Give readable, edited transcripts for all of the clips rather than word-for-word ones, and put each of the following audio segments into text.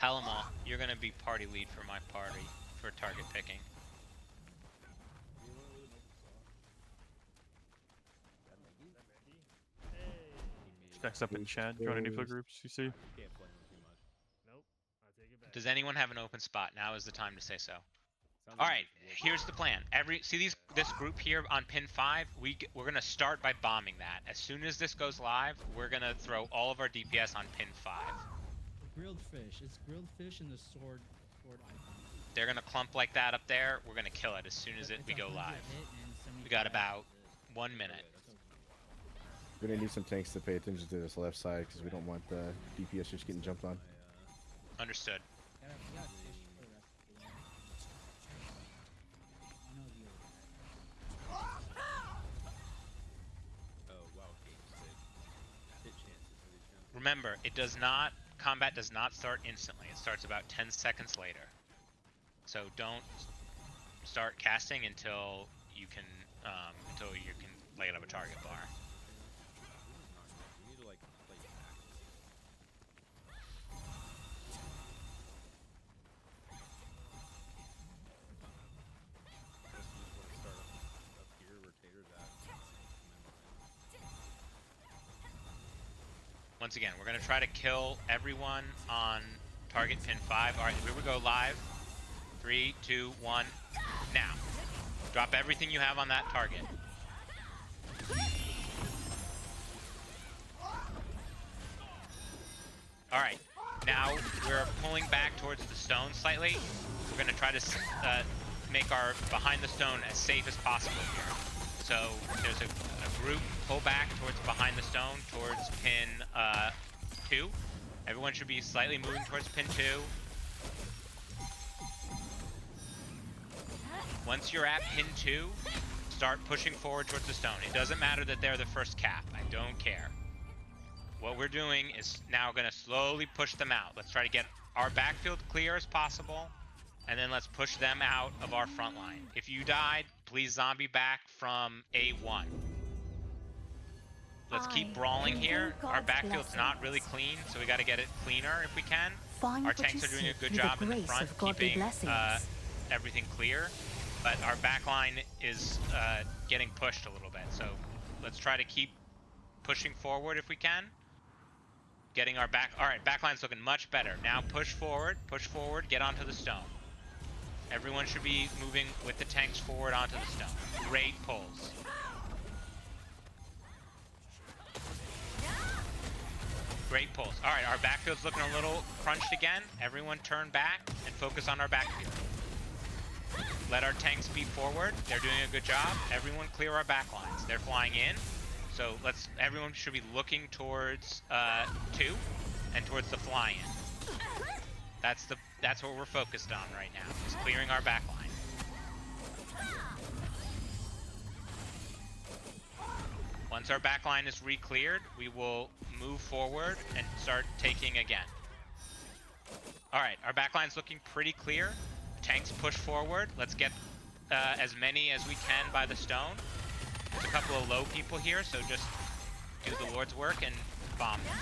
Paloma, you're gonna be party lead for my party for target picking. Stacks up in chat. Join any flip groups you see. Does anyone have an open spot? Now is the time to say so. All right, here's the plan. This group here on pin 5. We're gonna start by bombing that. As soon as this goes live, we're gonna throw all of our DPS on pin 5. Grilled fish. It's grilled fish in the sword icon. They're gonna clump like that up there. We're gonna kill it as soon as we go live. We got about 1 minute. We're gonna need some tanks to pay attention to this left side because we don't want the DPS just getting jumped on. Understood. Remember, combat does not start instantly. It starts about 10 seconds later. So don't start casting until you can light up a target bar. Once again, we're going to try to kill everyone on target pin 5. All right, here we go live. 3, 2, 1, now. Drop everything you have on that target. All right, now we're pulling back towards the stone slightly. We're going to try to make our behind the stone as safe as possible here. So there's a group pull back towards behind the stone towards pin 2. Everyone should be slightly moving towards pin 2. Once you're at pin 2, start pushing forward towards the stone. It doesn't matter that they're the first cap. I don't care. What we're doing is now going to slowly push them out. Let's try to get our backfield clear as possible, and then let's push them out of our front line. If you died, please zombie back from A1. Let's keep brawling here. Our backfield's not really clean, so we got to get it cleaner if we can. Our tanks are doing a good job in the front, keeping everything clear, but our backline is getting pushed a little bit. So let's try to keep pushing forward if we can. Getting our back. All right, backline's looking much better. Now push forward, get onto the stone. Everyone should be moving with the tanks forward onto the stone. Great pulls. Great pulls. All right, our backfield's looking a little crunched again. Everyone turn back and focus on our backfield. Let our tanks be forward. They're doing a good job. Everyone clear our backlines. They're flying in. So everyone should be looking towards 2 and towards the fly-in. That's what we're focused on right now, is clearing our backline. Once our backline is re-cleared, we will move forward and start taking again. All right, our backline's looking pretty clear. Tanks push forward. Let's get as many as we can by the stone. There's a couple of low people here, so just do the Lord's work and bomb them.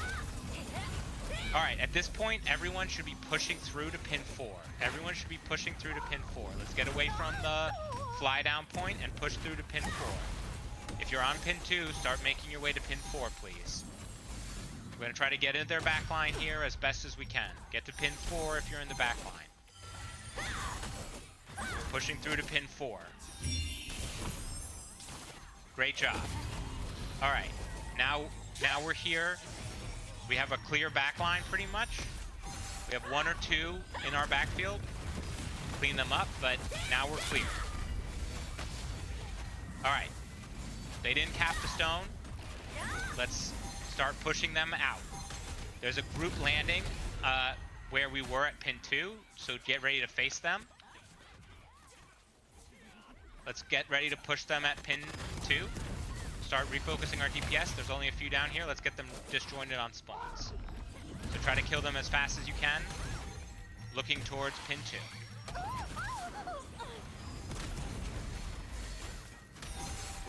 All right, at this point, everyone should be pushing through to pin 4. Everyone should be pushing through to pin 4. Let's get away from the fly down point and push through to pin 4. If you're on pin 2, start making your way to pin 4, please. We're going to try to get into their backline here as best as we can. Get to pin 4 if you're in the backline. Pushing through to pin 4. Great job. All right, now we're here. We have a clear backline pretty much. We have 1 or 2 in our backfield. Clean them up, but now we're clear. All right, they didn't cap the stone. Let's start pushing them out. There's a group landing where we were at pin 2, so get ready to face them. Let's get ready to push them at pin 2. Start refocusing our DPS. There's only a few down here. Let's get them disjointed on spawns. So try to kill them as fast as you can. Looking towards pin 2.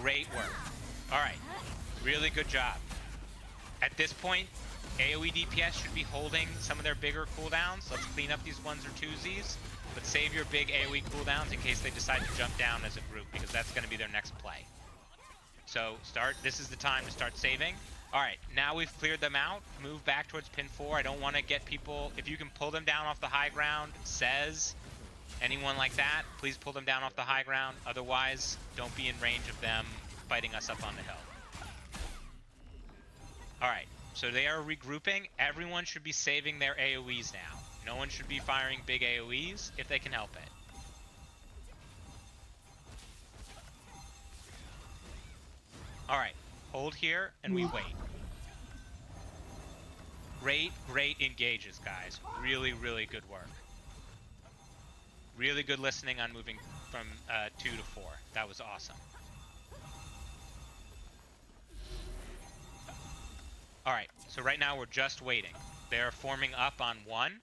Great work. All right, really good job. At this point, AoE DPS should be holding some of their bigger cooldowns. Let's clean up these ones or twosies, but save your big AoE cooldowns in case they decide to jump down as a group, because that's going to be their next play. So this is the time to start saving. All right, now we've cleared them out. Move back towards pin 4. I don't want to get people, if you can pull them down off the high ground, says, anyone like that, please pull them down off the high ground. Otherwise, don't be in range of them fighting us up on the hill. All right, so they are regrouping. Everyone should be saving their AoEs now. No one should be firing big AoEs if they can help it. All right, hold here and we wait. Great engages, guys. Really, really good work. Really good listening on moving from 2 to 4. That was awesome. All right, so right now we're just waiting. They're forming up on 1.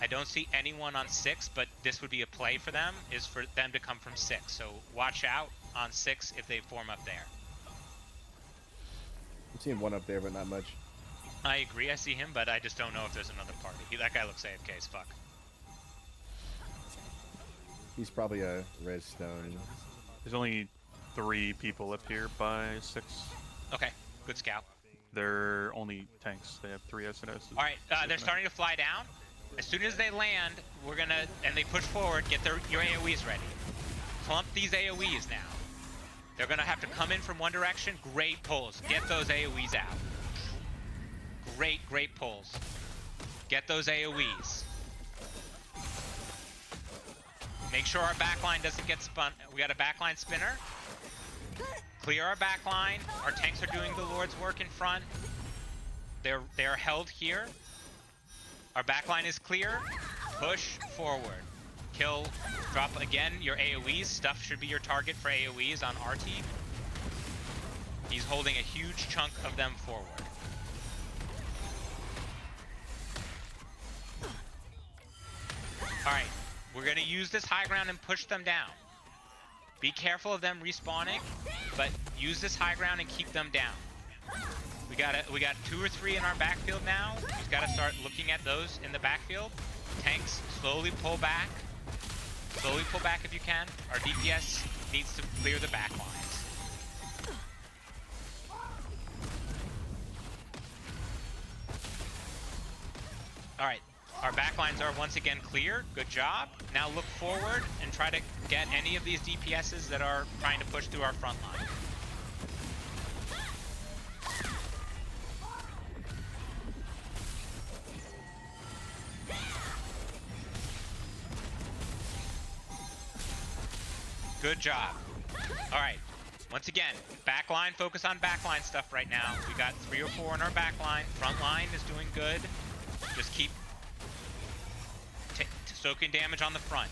I don't see anyone on 6, but this would be a play for them, is for them to come from 6. So watch out on 6 if they form up there. I'm seeing one up there, but not much. I agree, I see him, but I just don't know if there's another party. That guy looks AFK as fuck. He's probably a redstone. There's only 3 people left here by 6. Okay, good scout. They're only tanks. They have 3 SNS. All right, they're starting to fly down. As soon as they land, we're gonna, and they push forward, get your AoEs ready. Clump these AoEs now. They're gonna have to come in from one direction. Great pulls. Get those AoEs out. Great pulls. Get those AoEs. Make sure our backline doesn't get spun. We got a backline spinner. Clear our backline. Our tanks are doing the Lord's work in front. They're held here. Our backline is clear. Push forward. Kill. Drop again your AoEs. Stuff should be your target for AoEs on our team. He's holding a huge chunk of them forward. Alright, we're gonna use this high ground and push them down. Be careful of them respawning, but use this high ground and keep them down. We got 2 or 3 in our backfield now. We've got to start looking at those in the backfield. Tanks, slowly pull back. Slowly pull back if you can. Our DPS needs to clear the back lines. Alright, our back lines are once again clear. Good job. Now look forward and try to get any of these DPSs that are trying to push through our front line. Good job. All right. Once again, backline, focus on backline stuff right now. We got 3 or 4 in our backline. Front line is doing good. Just keep soaking damage on the front.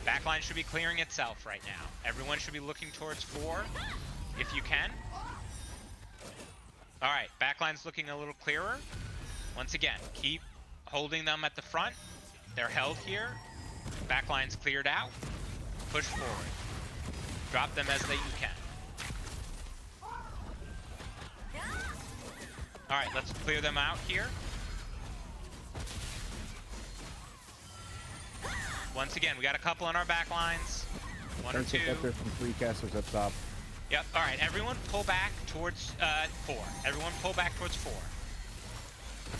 Backline should be clearing itself right now. Everyone should be looking towards 4 if you can. All right, backline's looking a little clearer. Once again, keep holding them at the front. They're held here. Backline's cleared out. Push forward. Drop them as you can. All right, let's clear them out here. Once again, we got a couple in our back lines. 1 or 2. Up there from 3 casters up top. Yep. All right, everyone pull back towards 4. Everyone pull back towards 4.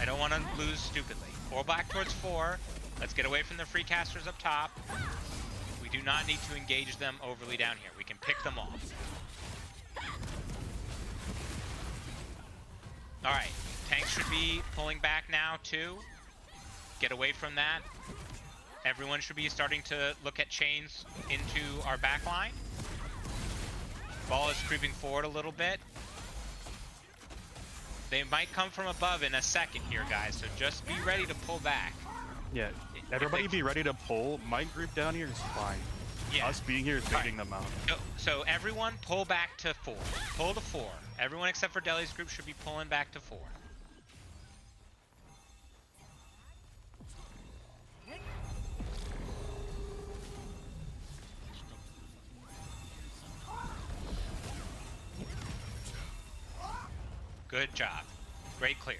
I don't want to lose stupidly. Pull back towards 4. Let's get away from the free casters up top. We do not need to engage them overly down here. We can pick them off. All right, tanks should be pulling back now too. Get away from that. Everyone should be starting to look at chains into our back line. Ball is creeping forward a little bit. They might come from above in a second here, guys, so just be ready to pull back. Yeah, everybody be ready to pull. My group down here is fine. Yeah. Us being here is baiting them out. So everyone pull back to 4. Pull to 4. Everyone except for Deli's group should be pulling back to 4. Good job. Great clear.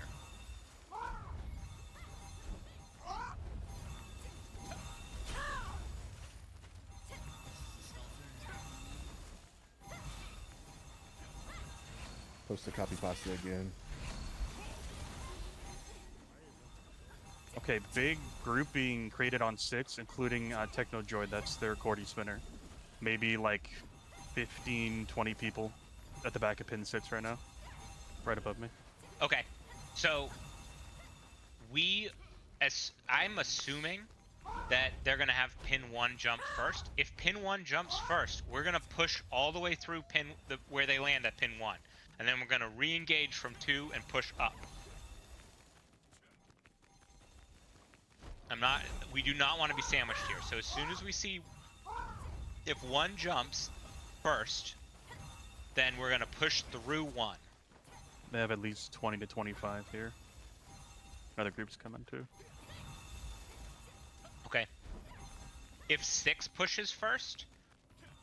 close to copy pasta again. Okay, big group being created on 6, including Techno Droid. That's their Cordy spinner. Maybe like 15, 20 people at the back of pin 6 right now. Right above me. Okay, so I'm assuming that they're gonna have pin 1 jump first. If pin 1 jumps first, we're gonna push all the way through where they land at pin 1, and then we're gonna re-engage from 2 and push up. We do not want to be sandwiched here. So as soon as we see if 1 jumps first, then we're gonna push through 1. They have at least 20 to 25 here. Other groups coming too. Okay. If 6 pushes first,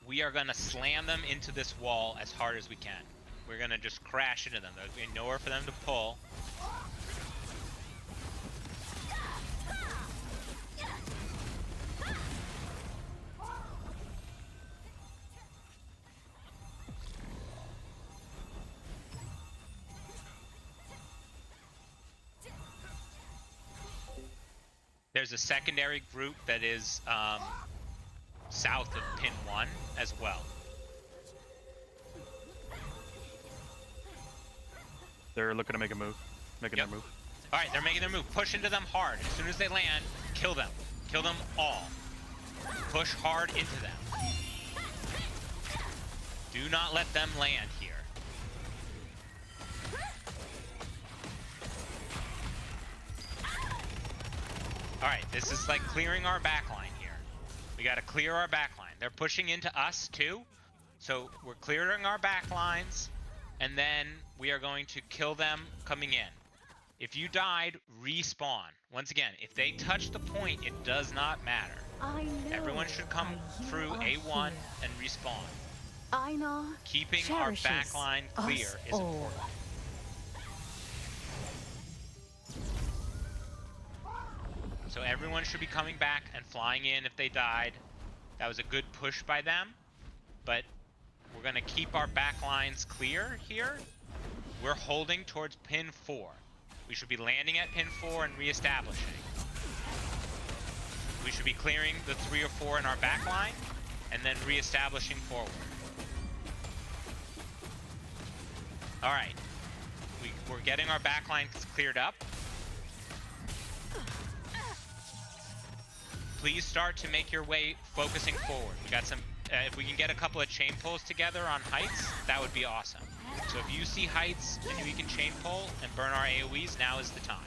we are gonna slam them into this wall as hard as we can. We're gonna just crash into them. There's gonna be nowhere for them to pull. There's a secondary group that is south of pin 1 as well. They're looking to make a move. Making Yep. their move. All right, they're making their move. Push into them hard. As soon as they land, kill them. Kill them all. Push hard into them. Do not let them land here. All right, this is like clearing our backline here. We got to clear our backline. They're pushing into us too, so we're clearing our backlines, and then we are going to kill them coming in. If you died, respawn. Once again, if they touch the point, it does not matter. I know Everyone should come why you through are A1 here. and respawn. Aina Keeping our cherishes backline clear us is all. important. So everyone should be coming back and flying in if they died. That was a good push by them, but we're gonna keep our backlines clear here. We're holding towards pin 4. We should be landing at pin 4 and reestablishing. We should be clearing the 3 or 4 in our backline and then reestablishing forward. All right, we're getting our backlines cleared up. Please start to make your way focusing forward. We got some, if we can get a couple of chain pulls together on heights, that would be awesome. So if you see heights and we can chain pull and burn our AoEs, now is the time.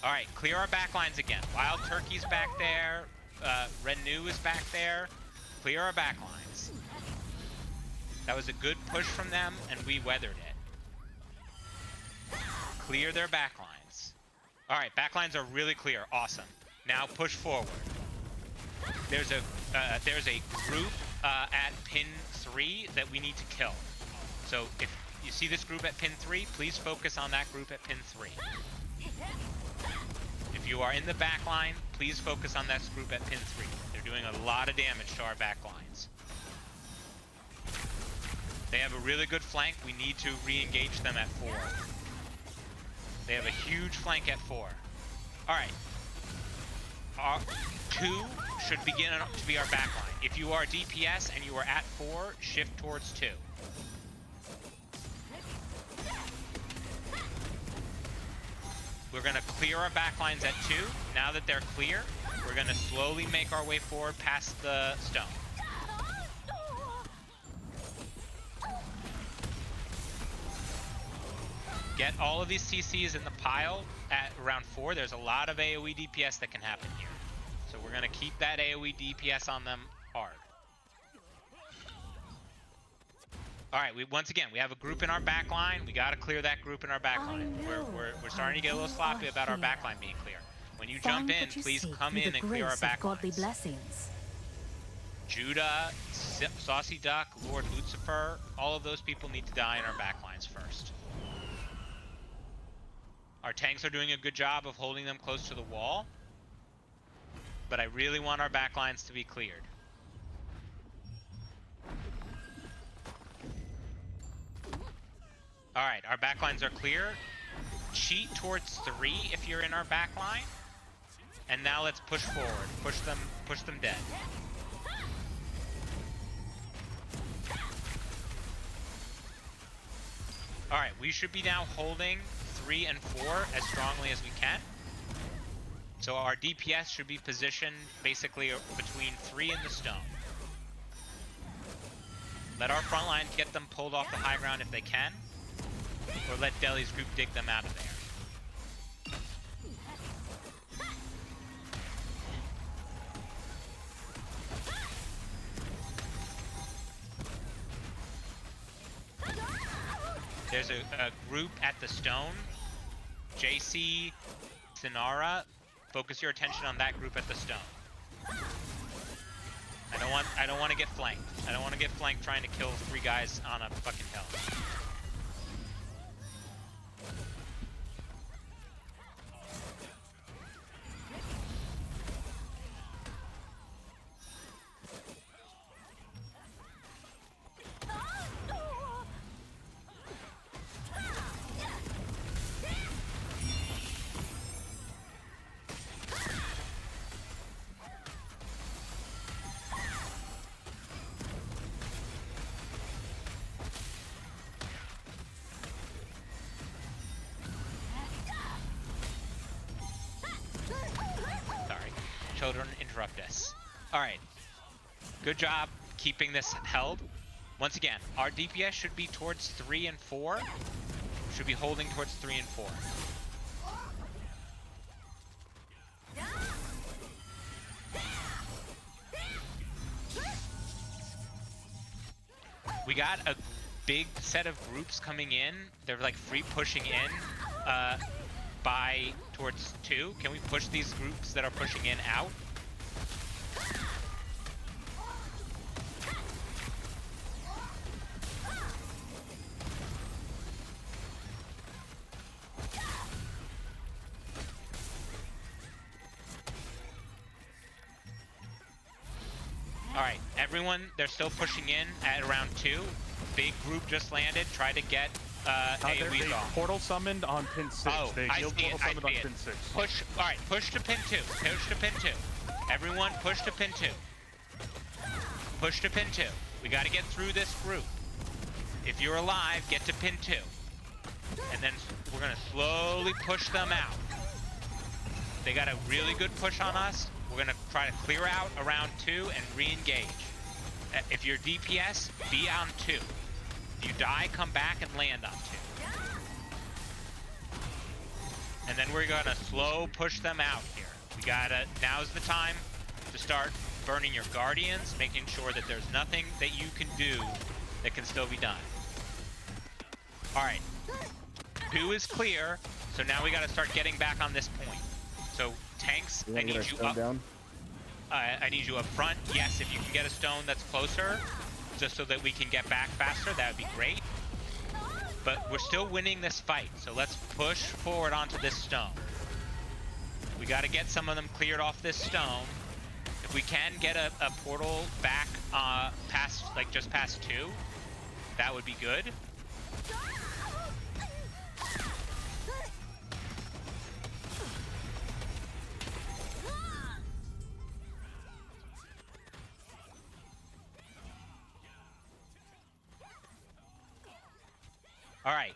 All right, clear our backlines again. Wild Turkey's back there. Red New is back there. Clear our backlines. That was a good push from them, and we weathered it. Clear their backlines. All right, backlines are really clear. Awesome. Now push forward. There's a group at pin 3 that we need to kill. So if you see this group at pin 3, please focus on that group at pin 3. If you are in the backline, please focus on that group at pin 3. They're doing a lot of damage to our backlines. They have a really good flank. We need to re-engage them at 4. They have a huge flank at 4. All right. Our 2 should begin to be our backline. If you are DPS and you are at 4, shift towards 2. We're going to clear our backlines at 2. Now that they're clear, we're going to slowly make our way forward past the stone. Get all of these CCs in the pile at around 4. There's a lot of AoE DPS that can happen here. So we're going to keep that AoE DPS on them hard. All right, once again, we have a group in our back line. We got to clear that group in our back line. We're starting to get a little sloppy about our back line being clear. When you jump in, please come in and clear our back lines. Judah, Saucy Duck, Lord Lucifer, all of those people need to die in our back lines first. Our tanks are doing a good job of holding them close to the wall. but I really want our backlines to be cleared. Alright, our backlines are clear. Cheat towards 3 if you're in our backline. And now let's push forward. Push them dead. Alright, we should be now holding 3 and 4 as strongly as we can. So our DPS should be positioned basically between 3 and the stone. Let our front line get them pulled off the high ground if they can. Or let Deli's group dig them out of there. There's a group at the stone. JC, Sinara, focus your attention on that group at the stone. I don't want to get flanked. I don't want to get flanked trying to kill 3 guys on a fucking hill. Children interrupt us. Alright. Good job keeping this held. Once again, our DPS should be towards 3 and 4. Should be holding towards 3 and 4. We got a big set of groups coming in. They're like free pushing in. By towards 2. Can we push these groups that are pushing in out? Alright, everyone, they're still pushing in at around 2. Big group just landed. Try to get AoEs off. Portal summoned on pin 6. Oh, They I healed see portal it, I summoned on see it. pin 6. Push, alright, push to pin 2. Push to pin 2. Everyone, push to pin 2. Push to pin 2. We gotta get through this group. If you're alive, get to pin 2. And then we're gonna slowly push them out. They got a really good push on us. We're gonna try to clear out around 2 and re-engage. If you're DPS, be on 2. If you die, come back and land on 2. And then we're gonna slow push them out here. We gotta, now's the time to start burning your guardians, making sure that there's nothing that you can do that can still be done. Alright. 2 is clear, so now we gotta start getting back on this point. So, tanks, I need you up. Down? I need you up front. Yes, if you can get a stone that's closer, just so that we can get back faster, that would be great. But we're still winning this fight, so let's push forward onto this stone. We got to get some of them cleared off this stone. If we can get a portal back past, like just past 2, that would be good. All right.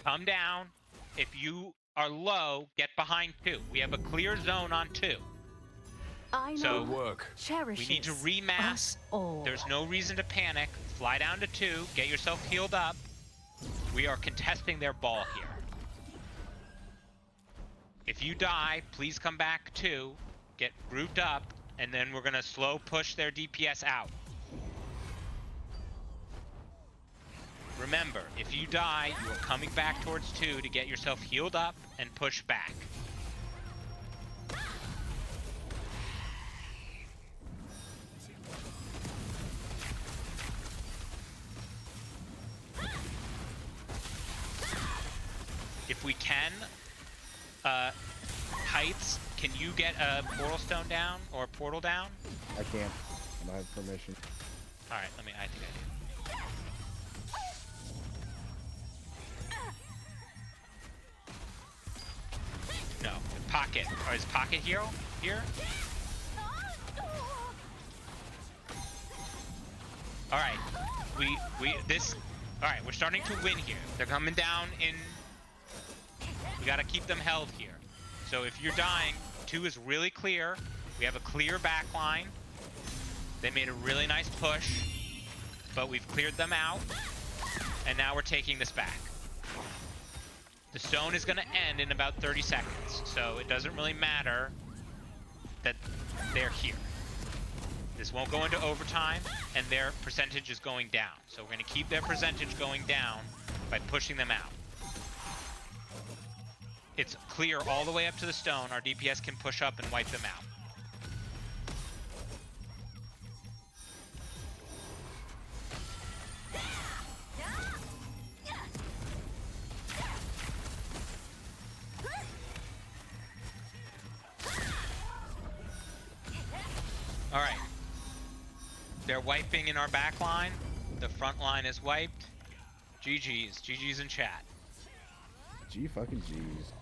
Come down. If you are low, get behind 2. We have a clear zone on 2. I know. So work. Cherishes we need to remass. us all. There's no reason to panic. Fly down to 2. Get yourself healed up. We are contesting their ball here. If you die, please come back 2. Get grouped up. And then we're going to slow push their DPS out. Remember, if you die, you are coming back towards 2 to get yourself healed up and push back. If we can, Heights, can you get a portal stone down or a portal down? I can't. I don't have permission. All right, I think I do. No, pocket. Or is pocket hero here? All right, all right, we're starting to win here. They're coming down in. We gotta keep them held here. So if you're dying, 2 is really clear. We have a clear back line. They made a really nice push, but we've cleared them out, and now we're taking this back. The stone is gonna end in about 30 seconds, so it doesn't really matter that they're here. This won't go into overtime, and their percentage is going down. So we're gonna keep their percentage going down by pushing them out. It's clear all the way up to the stone. Our DPS can push up and wipe them out. All right. They're wiping in our back line. The front line is wiped. GG's. GG's in chat. G fucking G's.